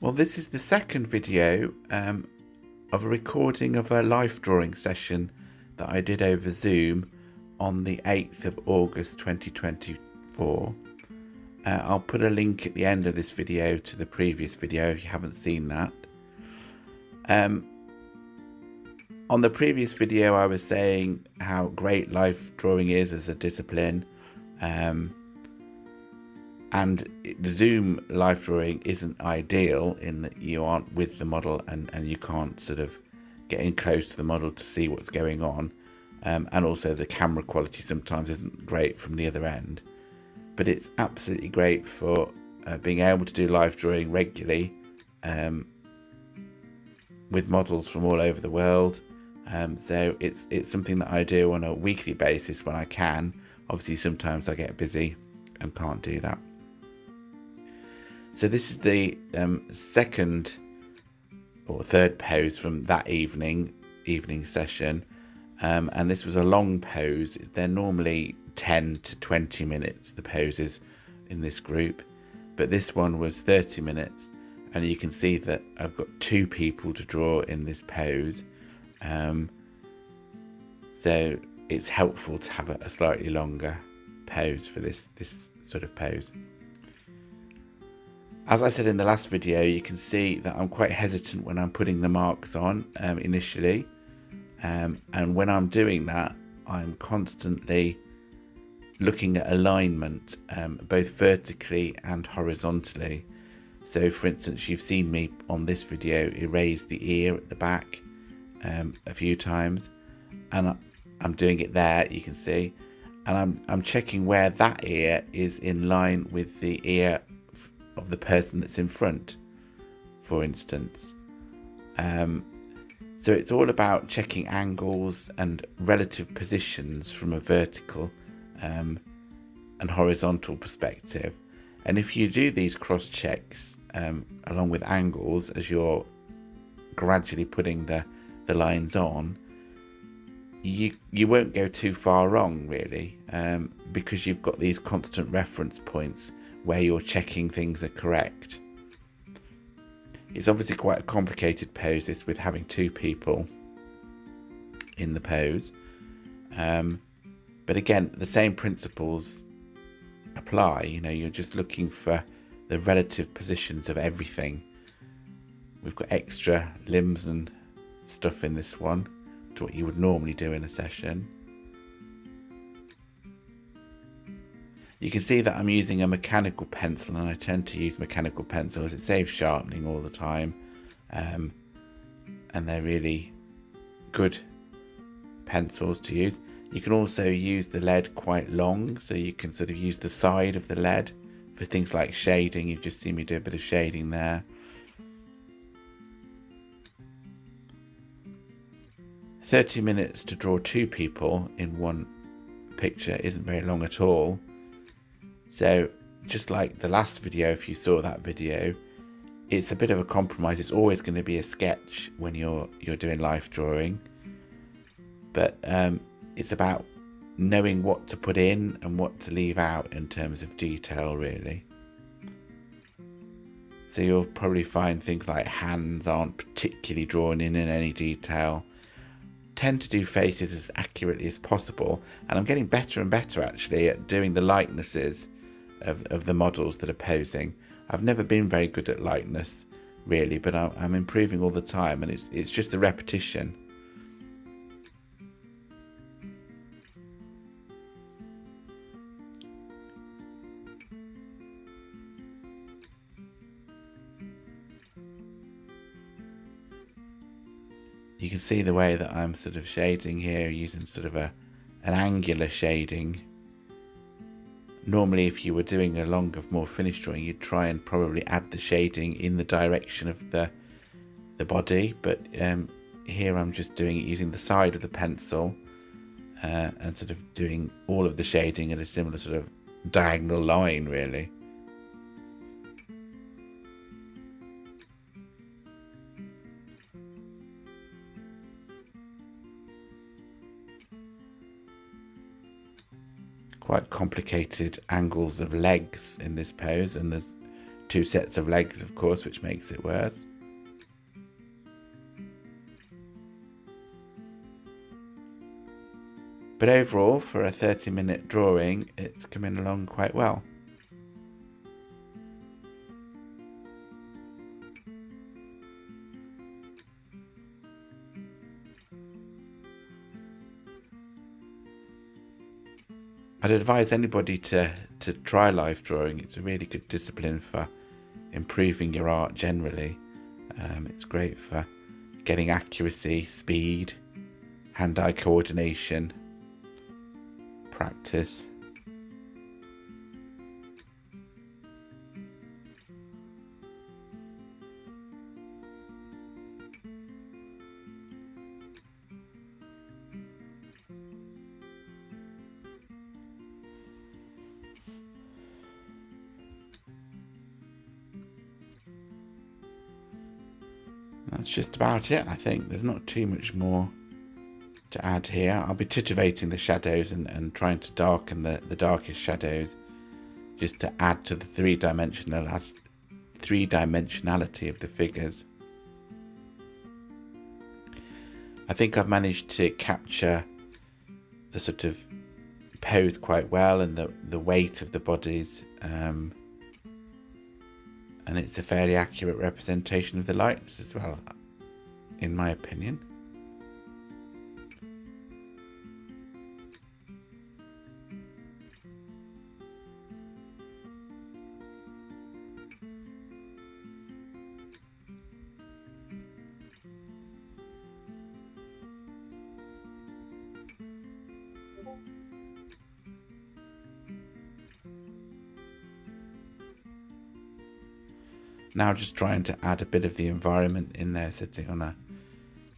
Well, this is the second video of a recording of a life drawing session that I did over Zoom on the 8th of August 2024. I'll put a link at the end of this video to the previous video if you haven't seen that. On the previous video I was saying how great life drawing is as a discipline, and the Zoom life drawing isn't ideal in that you aren't with the model and you can't sort of get in close to the model to see what's going on, and also the camera quality sometimes isn't great from the other end. But it's absolutely great for being able to do live drawing regularly with models from all over the world. So it's something that I do on a weekly basis when I can. Obviously sometimes I get busy and can't do that. So this is the second or third pose from that evening session, and this was a long pose. They're normally 10 to 20 minutes, the poses in this group, but this one was 30 minutes, and you can see that I've got two people to draw in this pose, so it's helpful to have a slightly longer pose for this sort of pose. As I said in the last video, you can see that I'm quite hesitant when I'm putting the marks on initially, and when I'm doing that I'm constantly looking at alignment, both vertically and horizontally. So for instance, you've seen me on this video erase the ear at the back a few times, and I'm doing it there, you can see, and I'm checking where that ear is in line with the ear of the person that's in front, for instance. So it's all about checking angles and relative positions from a vertical and horizontal perspective. And if you do these cross checks along with angles as you're gradually putting the lines on, you won't go too far wrong really, because you've got these constant reference points where you're checking things are correct. It's obviously quite a complicated pose, this, with having two people in the pose, but again the same principles apply. You know, you're just looking for the relative positions of everything. We've got extra limbs and stuff in this one to what you would normally do in a session. You can see that I'm using a mechanical pencil, and I tend to use mechanical pencils. It saves sharpening all the time, and they're really good pencils to use. You can also use the lead quite long, so you can sort of use the side of the lead for things like shading. You've just seen me do a bit of shading there. 30 minutes to draw two people in one picture isn't very long at all. So just like the last video, if you saw that video, it's a bit of a compromise. It's always going to be a sketch when you're doing life drawing, but it's about knowing what to put in and what to leave out in terms of detail really. So you'll probably find things like hands aren't particularly drawn in any detail. Tend to do faces as accurately as possible, and I'm getting better and better actually at doing the likenesses of the models that are posing. I've never been very good at likeness really, but I'm improving all the time, and it's just the repetition. You can see the way that I'm sort of shading here, using sort of an angular shading. Normally if you were doing a longer, more finished drawing, you'd try and probably add the shading in the direction of the body, but here I'm just doing it using the side of the pencil, and sort of doing all of the shading in a similar sort of diagonal line really. Quite complicated angles of legs in this pose, and there's 2 sets of legs, of course, which makes it worse. But overall, for a 30-minute drawing, it's coming along quite well. I'd advise anybody to try live drawing. It's a really good discipline for improving your art generally. It's great for getting accuracy, speed, hand-eye coordination, practice. That's just about it, I think. There's not too much more to add here. I'll be titivating the shadows and trying to darken the darkest shadows just to add to the three-dimensionality of the figures. I think I've managed to capture the sort of pose quite well and the weight of the bodies, and it's a fairly accurate representation of the lights as well, in my opinion. Now just trying to add a bit of the environment in there, sitting on a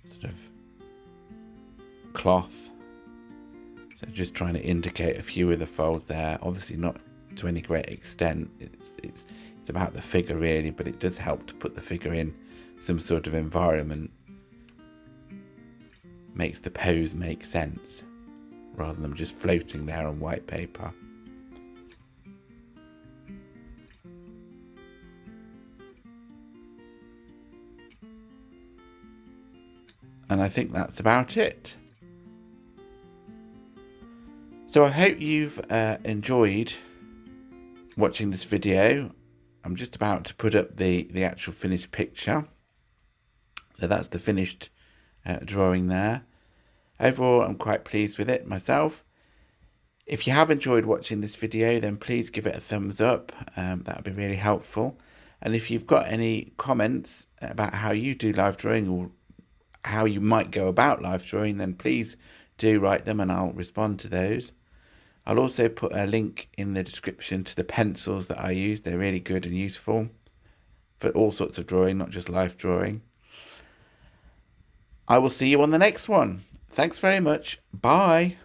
sort of cloth. So just trying to indicate a few of the folds there. Obviously not to any great extent. It's about the figure really, but it does help to put the figure in some sort of environment. Makes the pose make sense rather than just floating there on white paper. And I think that's about it. So I hope you've enjoyed watching this video. I'm just about to put up the actual finished picture. So that's the finished drawing there. Overall, I'm quite pleased with it myself. If you have enjoyed watching this video, then please give it a thumbs up. That would be really helpful. And if you've got any comments about how you do live drawing or how you might go about live drawing, then please do write them and I'll respond to those. I'll also put a link in the description to the pencils that I use. They're really good and useful for all sorts of drawing, not just live drawing. I will see you on the next one. Thanks very much. Bye.